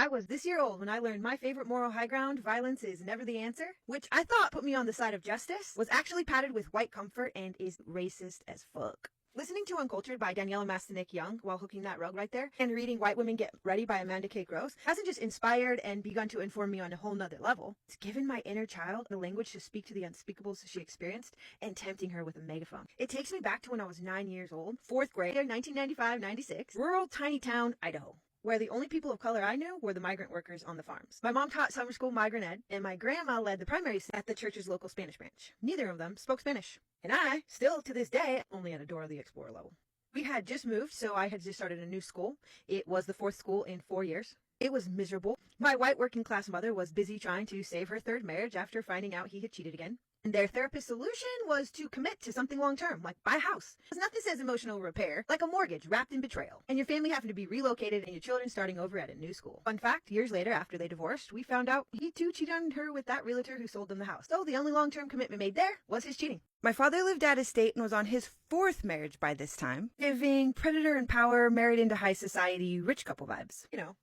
I was this year old when I learned my favorite moral high ground, violence is never the answer, which I thought put me on the side of justice, was actually padded with white comfort and is racist as fuck. Listening to Uncultured by Daniella Mestyanek Young while hooking that rug right there, and reading White Women Get Ready by Amanda K. Gross hasn't just inspired and begun to inform me on a whole nother level. It's given my inner child the language to speak to the unspeakables she experienced and tempting her with a megaphone. It takes me back to when I was 9 years old, 4th grade, 1995-96, rural tiny town, Idaho, where the only people of color I knew were the migrant workers on the farms. My mom taught summer school migrant ed, and my grandma led the primary at the church's local Spanish branch. Neither of them spoke Spanish. And I, still to this day, only at a Dora the Explorer level. We had just moved, so I had just started a new school. It was the 4th school in 4 years. It was miserable. My white working class mother was busy trying to save her 3rd marriage after finding out he had cheated again. And their therapist solution was to commit to something long-term, like buy a house. There's nothing says emotional repair like a mortgage wrapped in betrayal, and your family having to be relocated and your children starting over at a new school. Fun fact, years later after they divorced, we found out he too cheated on her with that realtor who sold them the house. So the only long-term commitment made there was his cheating. My father lived at his estate and was on his 4th marriage by this time, giving predator and power, married into high society, rich couple vibes. You know.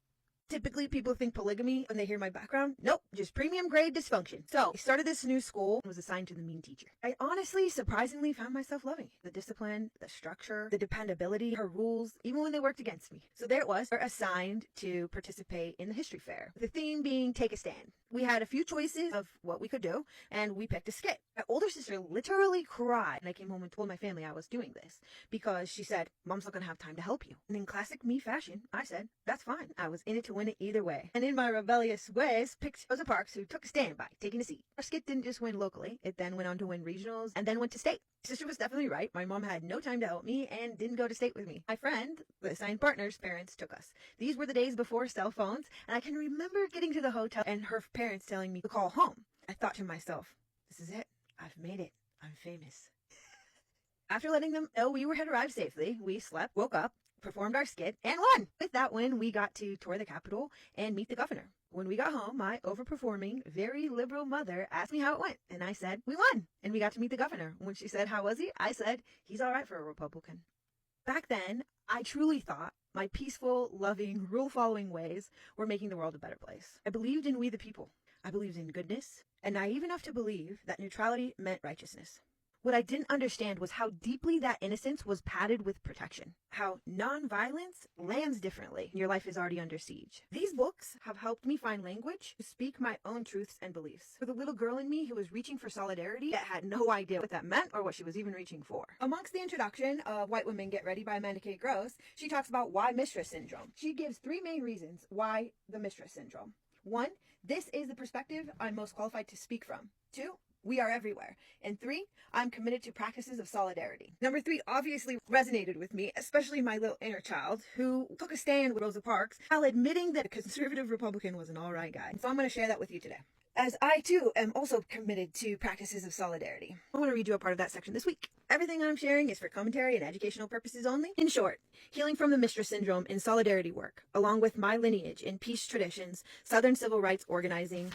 Typically, people think polygamy when they hear my background. Nope, just premium grade dysfunction. So, I started this new school and was assigned to the mean teacher. I honestly, surprisingly found myself loving it. The discipline, the structure, the dependability, her rules, even when they worked against me. So there it was, we're assigned to participate in the history fair. The theme being take a stand. We had a few choices of what we could do, and we picked a skit. My older sister literally cried, and I came home and told my family I was doing this because she said, Mom's not going to have time to help you. And in classic me fashion, I said, that's fine. I was in it to win it either way. And in my rebellious ways, picked Rosa Parks, who took a stand by taking a seat. Our skit didn't just win locally. It then went on to win regionals and then went to state. Sister was definitely right. My mom had no time to help me and didn't go to state with me. My friend, the assigned partner's parents took us. These were the days before cell phones, and I can remember getting to the hotel and her parents telling me to call home. I thought to myself, this is it. I've made it. I'm famous. After letting them know we had arrived safely, we slept, woke up, performed our skit, and won. With that win, we got to tour the Capitol and meet the governor. When we got home, my overperforming, very liberal mother asked me how it went, and I said, we won. And we got to meet the governor. When she said, how was he? I said, he's all right for a Republican. Back then, I truly thought my peaceful, loving, rule-following ways were making the world a better place. I believed in we the people. I believed in goodness, and naive enough to believe that neutrality meant righteousness. What I didn't understand was how deeply that innocence was padded with protection. How non-violence lands differently when your life is already under siege. These books have helped me find language to speak my own truths and beliefs. For the little girl in me who was reaching for solidarity yet had no idea what that meant or what she was even reaching for. Amongst the introduction of White Women Get Ready by Amanda K. Gross, she talks about why mistress syndrome. She gives 3 main reasons why the mistress syndrome. 1, this is the perspective I'm most qualified to speak from. 2, we are everywhere. And 3, I'm committed to practices of solidarity. Number 3 obviously resonated with me, especially my little inner child, who took a stand with Rosa Parks while admitting that a conservative Republican was an all right guy. So I'm going to share that with you today, as I too am also committed to practices of solidarity. I want to read you a part of that section this week. Everything I'm sharing is for commentary and educational purposes only. In short, healing from the mistress syndrome in solidarity work, along with my lineage in peace traditions, Southern civil rights organizing,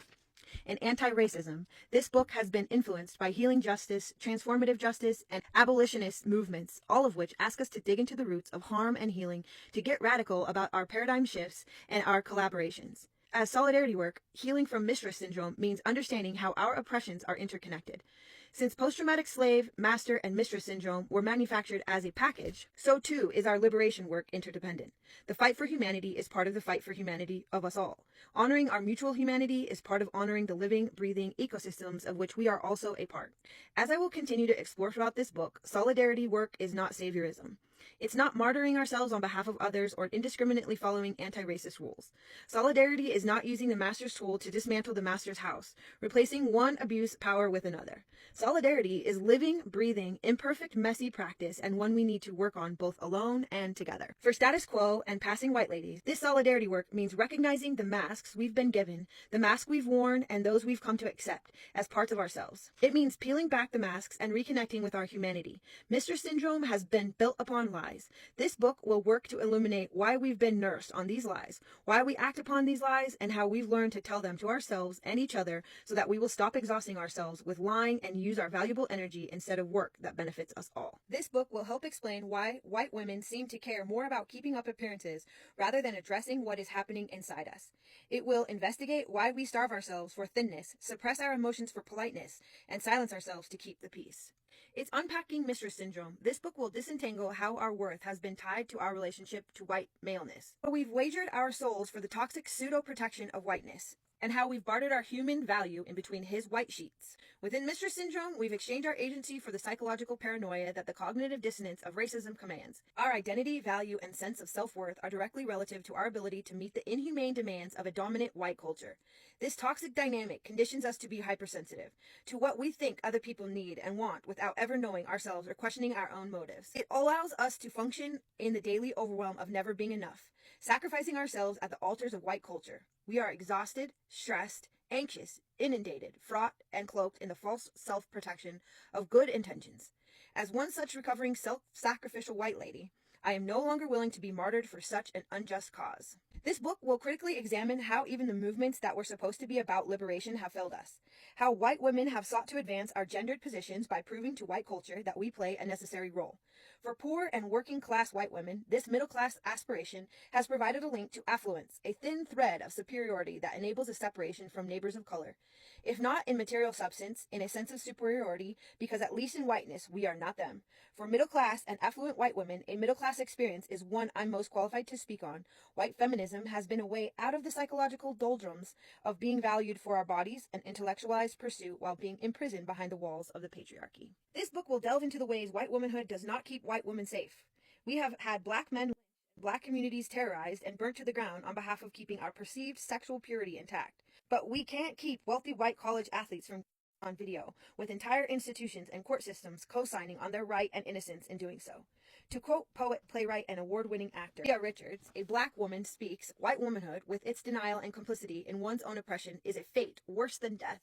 and anti-racism, this book has been influenced by healing justice, transformative justice, and abolitionist movements, all of which ask us to dig into the roots of harm and healing to get radical about our paradigm shifts and our collaborations. As solidarity work, healing from mistress syndrome means understanding how our oppressions are interconnected. Since post-traumatic slave, master, and mistress syndrome were manufactured as a package, so too is our liberation work interdependent. The fight for humanity is part of the fight for humanity of us all. Honoring our mutual humanity is part of honoring the living, breathing ecosystems of which we are also a part. As I will continue to explore throughout this book, solidarity work is not saviorism. It's not martyring ourselves on behalf of others or indiscriminately following anti-racist rules. Solidarity is not using the master's tool to dismantle the master's house, replacing one abuse power with another. Solidarity is living, breathing, imperfect, messy practice, and one we need to work on both alone and together. For status quo and passing white ladies, this solidarity work means recognizing the masks we've been given, the masks we've worn, and those we've come to accept as parts of ourselves. It means peeling back the masks and reconnecting with our humanity. Mistress syndrome has been built upon on lies. This book will work to illuminate why we've been nursed on these lies, why we act upon these lies, and how we've learned to tell them to ourselves and each other so that we will stop exhausting ourselves with lying and use our valuable energy instead of work that benefits us all. This book will help explain why white women seem to care more about keeping up appearances rather than addressing what is happening inside us. It will investigate why we starve ourselves for thinness, suppress our emotions for politeness, and silence ourselves to keep the peace. It's Unpacking Mistress Syndrome. This book will disentangle how our worth has been tied to our relationship to white maleness. How we've wagered our souls for the toxic pseudo-protection of whiteness, and how we've bartered our human value in between his white sheets. Within Mistress Syndrome, we've exchanged our agency for the psychological paranoia that the cognitive dissonance of racism commands. Our identity, value, and sense of self-worth are directly relative to our ability to meet the inhumane demands of a dominant white culture. This toxic dynamic conditions us to be hypersensitive to what we think other people need and want without ever knowing ourselves or questioning our own motives. It allows us to function in the daily overwhelm of never being enough, sacrificing ourselves at the altars of white culture. We are exhausted, stressed, anxious, inundated, fraught, and cloaked in the false self-protection of good intentions. As one such recovering self-sacrificial white lady, I am no longer willing to be martyred for such an unjust cause. This book will critically examine how even the movements that were supposed to be about liberation have failed us, how white women have sought to advance our gendered positions by proving to white culture that we play a necessary role. For poor and working class white women, this middle class aspiration has provided a link to affluence, a thin thread of superiority that enables a separation from neighbors of color. If not in material substance, in a sense of superiority, because at least in whiteness, we are not them. For middle class and affluent white women, a middle class experience is one I'm most qualified to speak on. White feminism has been a way out of the psychological doldrums of being valued for our bodies and intellectualized pursuit while being imprisoned behind the walls of the patriarchy. This book will delve into the ways white womanhood does not keep white women safe. We have had black men, black communities terrorized and burnt to the ground on behalf of keeping our perceived sexual purity intact. But we can't keep wealthy white college athletes from on video, with entire institutions and court systems co-signing on their right and innocence in doing so. To quote poet, playwright, and award-winning actor Leah Richards, a black woman speaks, white womanhood, with its denial and complicity in one's own oppression, is a fate worse than death.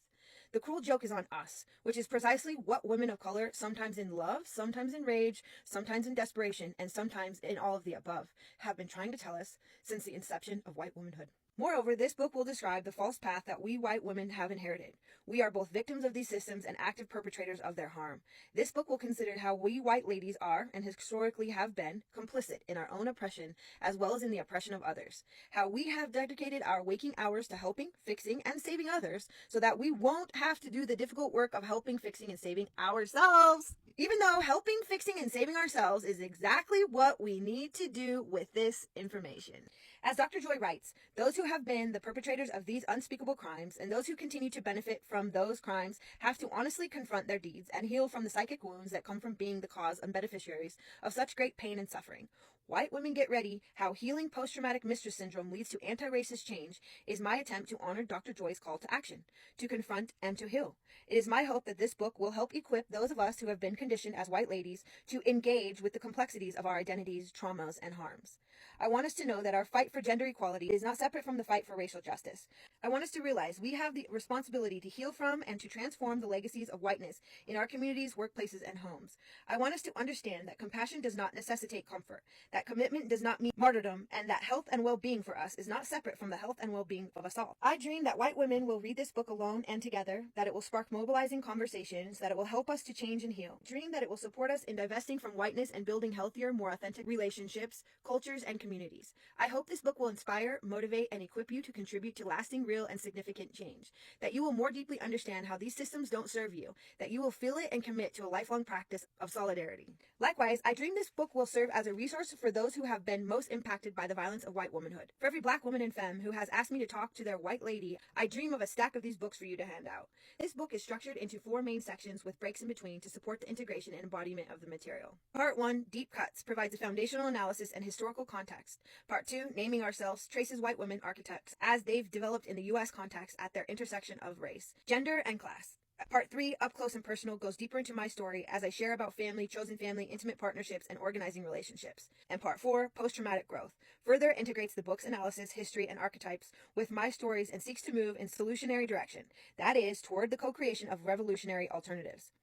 The cruel joke is on us, which is precisely what women of color, sometimes in love, sometimes in rage, sometimes in desperation, and sometimes in all of the above, have been trying to tell us since the inception of white womanhood. Moreover, this book will describe the false path that we white women have inherited. We are both victims of these systems and active perpetrators of their harm. This book will consider how we white ladies are, and historically have been, complicit in our own oppression as well as in the oppression of others. How we have dedicated our waking hours to helping, fixing, and saving others so that we won't have to do the difficult work of helping, fixing, and saving ourselves. Even though helping, fixing, and saving ourselves is exactly what we need to do with this information. As Dr. Joy writes, those who have been the perpetrators of these unspeakable crimes and those who continue to benefit from those crimes have to honestly confront their deeds and heal from the psychic wounds that come from being the cause and beneficiaries of such great pain and suffering. White Women Get Ready, How Healing Post-Traumatic Mistress Syndrome Leads to Anti-Racist Change is my attempt to honor Dr. Joy's call to action, to confront and to heal. It is my hope that this book will help equip those of us who have been conditioned as white ladies to engage with the complexities of our identities, traumas, and harms. I want us to know that our fight for gender equality is not separate from the fight for racial justice. I want us to realize we have the responsibility to heal from and to transform the legacies of whiteness in our communities, workplaces, and homes. I want us to understand that compassion does not necessitate comfort, that commitment does not mean martyrdom, and that health and well-being for us is not separate from the health and well-being of us all. I dream that white women will read this book alone and together, that it will spark mobilizing conversations, that it will help us to change and heal. Dream that it will support us in divesting from whiteness and building healthier, more authentic relationships, cultures, and communities. I hope this book will inspire, motivate, and equip you to contribute to lasting, real, and significant change, that you will more deeply understand how these systems don't serve you, that you will feel it and commit to a lifelong practice of solidarity. Likewise, I dream this book will serve as a resource for those who have been most impacted by the violence of white womanhood. For every black woman and femme who has asked me to talk to their white lady, I dream of a stack of these books for you to hand out. This book is structured into 4 main sections with breaks in between to support the integration and embodiment of the material. Part 1, Deep Cuts, provides a foundational analysis and historical context. Part 2, Naming Ourselves, traces white women architects as they've developed in the U.S. context at their intersection of race, gender, and class. Part 3, Up Close and Personal, goes deeper into my story as I share about family, chosen family, intimate partnerships, and organizing relationships. And Part 4, Post-Traumatic Growth, further integrates the book's analysis, history, and archetypes with my stories and seeks to move in solutionary direction, that is, toward the co-creation of revolutionary alternatives.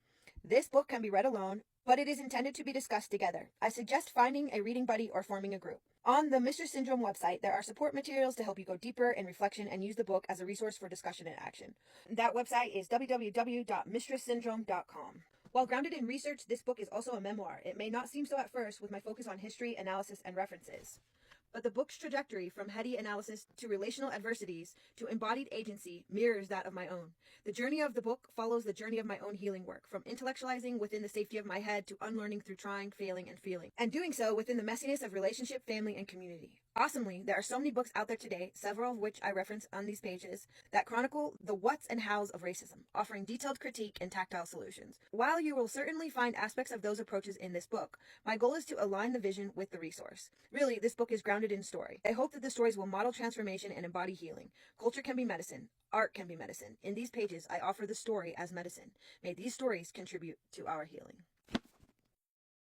This book can be read alone but it is intended to be discussed together. I suggest finding a reading buddy or forming a group. On the Mistress Syndrome website, there are support materials to help you go deeper in reflection and use the book as a resource for discussion and action. That website is www.mistresssyndrome.com. While grounded in research, this book is also a memoir. It may not seem so at first with my focus on history, analysis, and references. But the book's trajectory from heady analysis to relational adversities to embodied agency mirrors that of my own. The journey of the book follows the journey of my own healing work, from intellectualizing within the safety of my head to unlearning through trying, failing, and feeling, and doing so within the messiness of relationship, family, and community. Awesomely, there are so many books out there today, several of which I reference on these pages, that chronicle the whats and hows of racism, offering detailed critique and tactile solutions. While you will certainly find aspects of those approaches in this book, my goal is to align the vision with the resource. Really, this book is grounded in story. I hope that the stories will model transformation and embody healing. Culture can be medicine. Art can be medicine. In these pages, I offer the story as medicine. May these stories contribute to our healing.